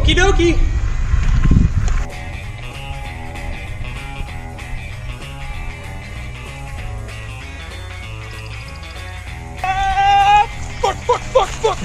Okie dokie. Fuck.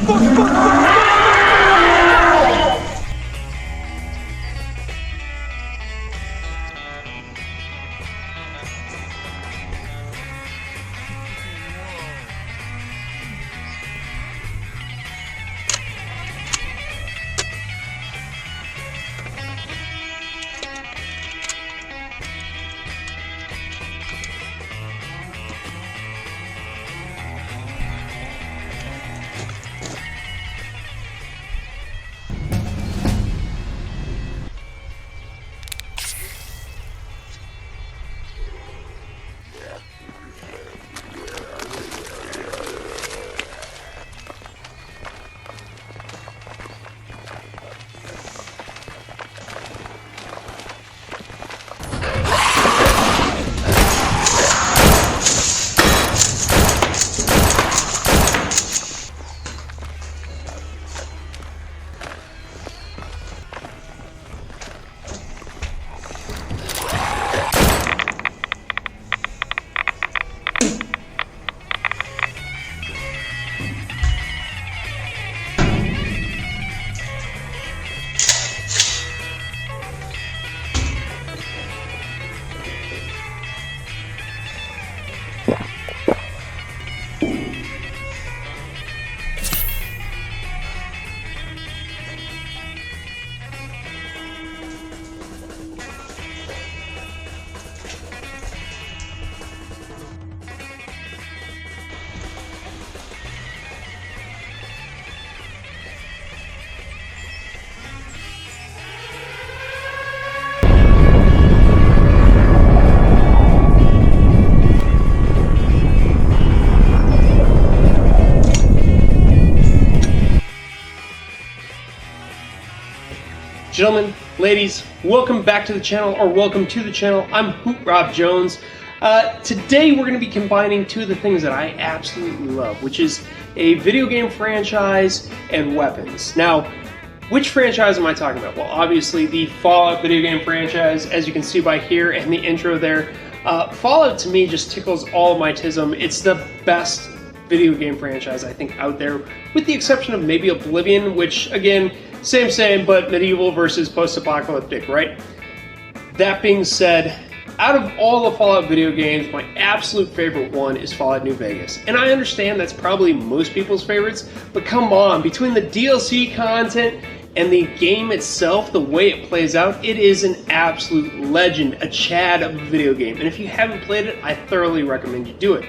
Gentlemen, ladies, welcome back to the channel, or welcome to the channel. I'm Hoot Rob Jones. Today we're going to be combining two of the things that I absolutely love, which is a video game franchise and weapons. Now, which franchise am I talking about? Well, obviously the Fallout video game franchise, as you can see by here and the intro there. Fallout to me just tickles all of my tism. It's the best video game franchise I think out there, with the exception of maybe Oblivion, which again, same, but medieval versus post-apocalyptic, right? That being said, out of all the Fallout video games, my absolute favorite one is Fallout New Vegas. And I understand that's probably most people's favorites, but come on, between the DLC content and the game itself, the way it plays out, it is an absolute legend, a Chad of a video game. And if you haven't played it, I thoroughly recommend you do it.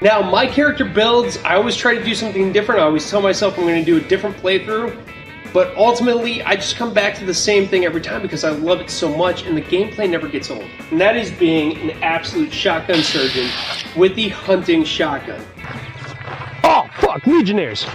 Now, my character builds, I always try to do something different. I always tell myself I'm going to do a different playthrough, but ultimately I just come back to the same thing every time because I love it so much and the gameplay never gets old. And that is being an absolute shotgun surgeon with the hunting shotgun. Oh, fuck, Legionnaires!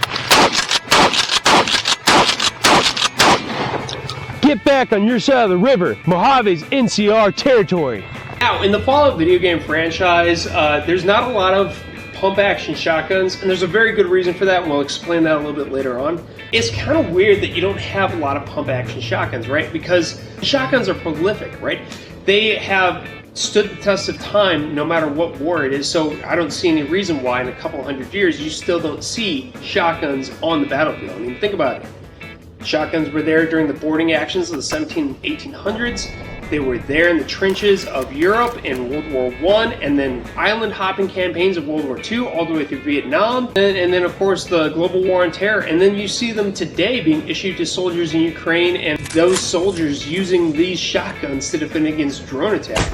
Get back on your side of the river. Mojave's NCR territory. Now, in the Fallout video game franchise, there's not a lot of pump-action shotguns, and there's a very good reason for that, and we'll explain that a little bit later on. It's kind of weird that you don't have a lot of pump-action shotguns, right? Because shotguns are prolific, right? They have stood the test of time no matter what war it is, so I don't see any reason why in a couple hundred years you still don't see shotguns on the battlefield. I mean, think about it. Shotguns were there during the boarding actions of the 1700s and 1800s. They were there in the trenches of Europe in World War I, and then island hopping campaigns of World War II, all the way through Vietnam, and then of course the global war on terror. And then you see them today being issued to soldiers in Ukraine, and those soldiers using these shotguns to defend against drone attack.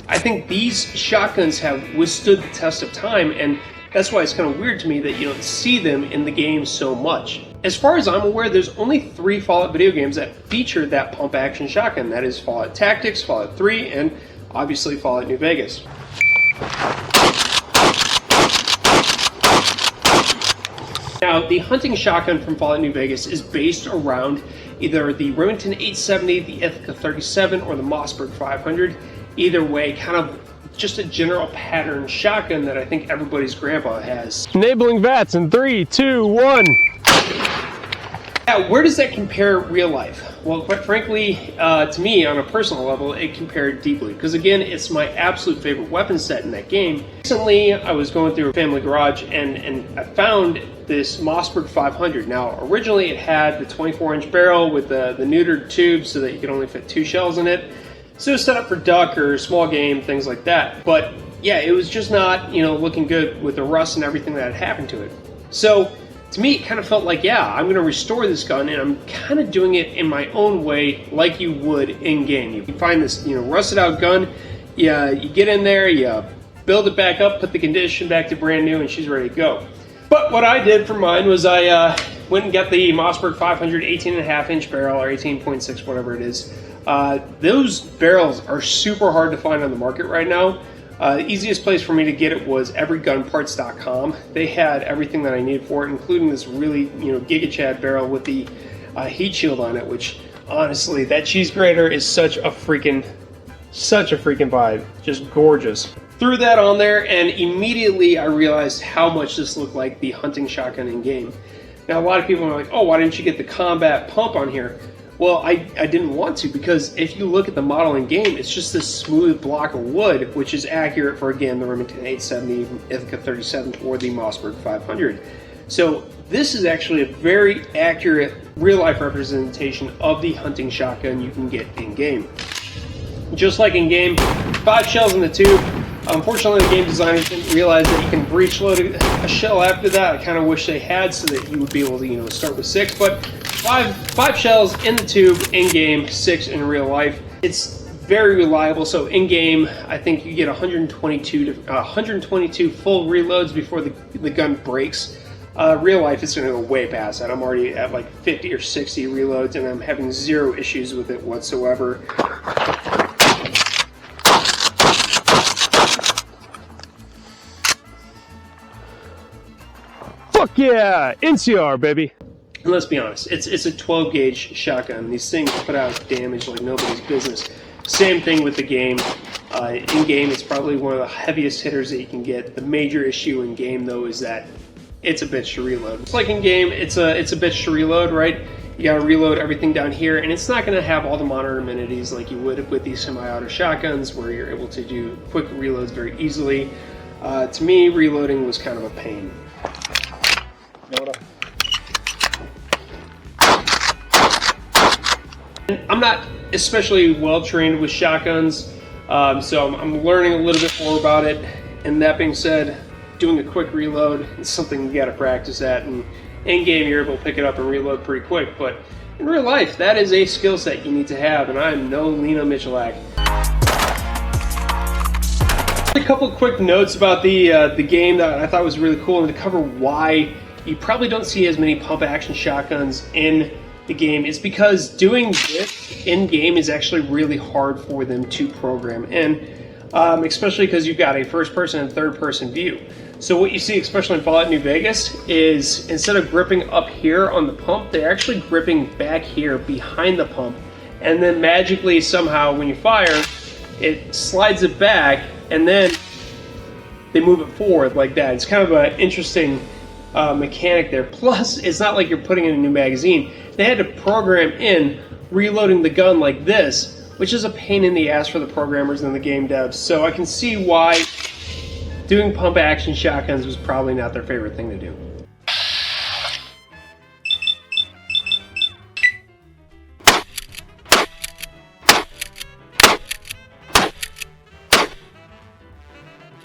I think these shotguns have withstood the test of time, and that's why it's kind of weird to me that you don't see them in the game so much. As far as I'm aware, there's only 3 Fallout video games that feature that pump-action shotgun. That is Fallout Tactics, Fallout 3, and obviously Fallout New Vegas. Now, the hunting shotgun from Fallout New Vegas is based around either the Remington 870, the Ithaca 37, or the Mossberg 500. Either way, kind of just a general pattern shotgun that I think everybody's grandpa has. Enabling VATS in 3, 2, 1. Now, where does that compare real life? Well, quite frankly, to me, on a personal level, it compared deeply. Because again, it's my absolute favorite weapon set in that game. Recently, I was going through a family garage and I found this Mossberg 500. Now, originally it had the 24-inch barrel with the neutered tube so that you could only fit 2 shells in it. So it was set up for duck or small game, things like that. But yeah, it was just not, looking good with the rust and everything that had happened to it. So to me, it kind of felt like, yeah, I'm going to restore this gun, and I'm kind of doing it in my own way, like you would in-game. You find this, rusted-out gun, you get in there, you build it back up, put the condition back to brand new, and she's ready to go. But what I did for mine was I went and got the Mossberg 500 18.5-inch barrel, or 18.6, whatever it is. Those barrels are super hard to find on the market right now. The easiest place for me to get it was everygunparts.com. They had everything that I needed for it, including this really, Giga Chad barrel with the heat shield on it, which honestly, that cheese grater is such a freaking vibe. Just gorgeous. Threw that on there, and immediately I realized how much this looked like the hunting shotgun in game. Now, a lot of people are like, oh, why didn't you get the combat pump on here? Well, I didn't want to, because if you look at the model in game, it's just this smooth block of wood, which is accurate for, again, the Remington 870, Ithaca 37, or the Mossberg 500. So this is actually a very accurate real-life representation of the hunting shotgun you can get in game. Just like in game, 5 shells in the tube. Unfortunately, the game designers didn't realize that you can breech load a shell after that. I kind of wish they had, so that you would be able to, start with 6. But five shells in the tube in game, 6 in real life. It's very reliable. So in game, I think you get 122 full reloads before the gun breaks. Real life, it's going to go way past that. I'm already at like 50 or 60 reloads, and I'm having 0 issues with it whatsoever. Fuck yeah, NCR baby. And let's be honest, it's a 12 gauge shotgun. These things put out damage like nobody's business. Same thing with the game. In game, it's probably one of the heaviest hitters that you can get. The major issue in game, though, is that it's a bitch to reload. It's like in game, it's a bitch to reload, right? You gotta reload everything down here, and it's not gonna have all the modern amenities like you would with these semi-auto shotguns, where you're able to do quick reloads very easily. To me, reloading was kind of a pain. I'm not especially well trained with shotguns, so I'm learning a little bit more about it. And that being said, doing a quick reload is something you got to practice at. And in game, you're able to pick it up and reload pretty quick. But in real life, that is a skill set you need to have. And I am no Lena Michalak. A couple quick notes about the game that I thought was really cool, and to cover why you probably don't see as many pump action shotguns in the game. It's because doing this in game is actually really hard for them to program, and especially because you've got a first person and third person view. So what you see, especially in Fallout New Vegas, is instead of gripping up here on the pump, they're actually gripping back here behind the pump, and then magically somehow when you fire, it slides it back, and then they move it forward like that. It's kind of an interesting mechanic there. Plus, it's not like you're putting in a new magazine. They had to program in reloading the gun like this, which is a pain in the ass for the programmers and the game devs. So I can see why doing pump action shotguns was probably not their favorite thing to do.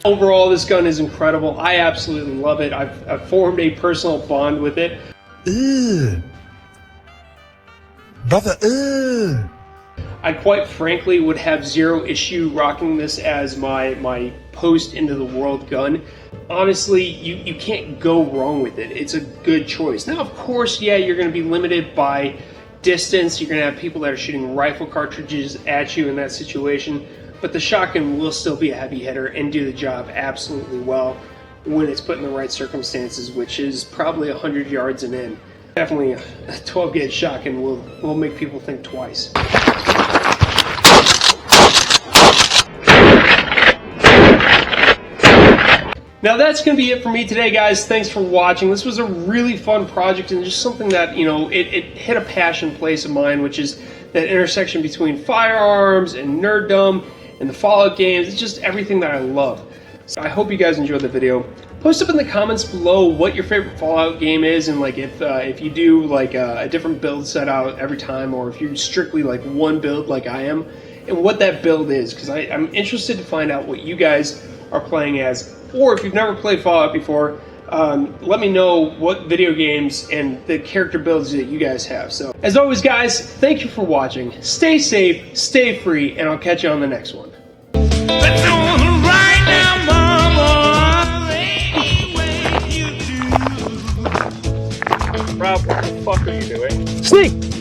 Overall, this gun is incredible. I absolutely love it. I've formed a personal bond with it. Ugh. Brother, ugh. I quite frankly would have 0 issue rocking this as my post into the world gun. Honestly, you can't go wrong with it. It's a good choice. Now, of course, yeah, you're going to be limited by distance. You're going to have people that are shooting rifle cartridges at you in that situation. But the shotgun will still be a heavy hitter and do the job absolutely well when it's put in the right circumstances, which is probably 100 yards and in. Definitely a 12 gauge shotgun will make people think twice. Now that's going to be it for me today, guys. Thanks for watching. This was a really fun project and just something that, you know, it hit a passion place of mine, which is that intersection between firearms and nerddom and the Fallout games. It's just everything that I love. So I hope you guys enjoyed the video. Post up in the comments below what your favorite Fallout game is, and like if you do like a different build set out every time, or if you're strictly like one build like I am, and what that build is, because I'm interested to find out what you guys are playing as. Or if you've never played Fallout before, let me know what video games and the character builds that you guys have. So, as always, guys, thank you for watching. Stay safe, stay free, and I'll catch you on the next one. Rob, what the fuck are you doing? Sneak!